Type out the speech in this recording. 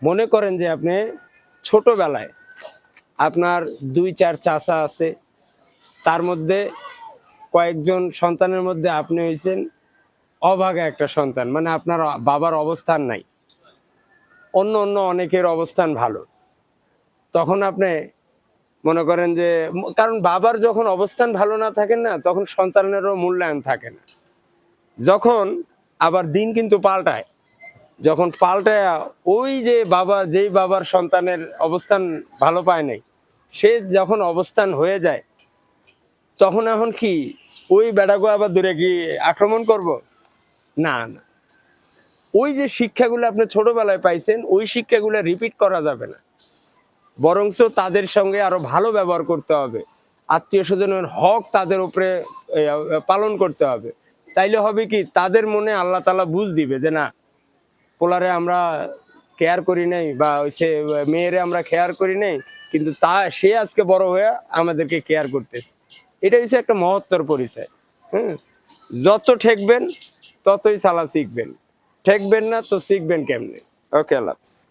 মনে করেন যে আপনি ছোটবেলায় আপনার ২-৪ চাচা আছে, তার মধ্যে কয়েকজন সন্তানের মধ্যে আপনি হইছেন অভাগা একটা সন্তান, মানে আপনার বাবার অবস্থান নাই, অন্য অন্য অনেকের অবস্থান ভালো। তখন আপনি মনে করেন যে কারণ বাবার যখন অবস্থান ভালো না থাকেন না, তখন সন্তানেরও মূল্যায়ন থাকে না। যখন আবার দিন কিন্তু পাল্টায়, যখন পাল্টায় ওই যে বাবা, যেই বাবার সন্তানের অবস্থান ভালো পায় নাই, সে যখন অবস্থান হয়ে যায়, তখন এখন কি ওই বেটাকে আবার দূরে কি আক্রমণ করব? না না, ওই যে শিক্ষাগুলো আপনি ছোটবেলায় পাইছেন, ওই শিক্ষাগুলো রিপিট করা যাবে না, বরঞ্চ তাদের সঙ্গে আরো ভালো ব্যবহার করতে হবে, আত্মীয় স্বজনের হক তাদের উপরে পালন করতে হবে। তাইলে হবে কি, তাদের মনে আল্লাহ তাআলা বুঝ দিবে যে না, পোলারে আমরা কেয়ার করি নাই, বা সে মেয়েরে আমরা কেয়ার করি নাই, কিন্তু সে আজকে বড় হয়ে আমাদেরকে কেয়ার করতেছে। এটা হচ্ছে একটা মহত্তর পরিচয়। হুম, যত ঠেকবেন ততই চালা শিখবেন, ঠেকবেন না তো শিখবেন কেমনে? ওকে, আল্লাহ হাফেজ।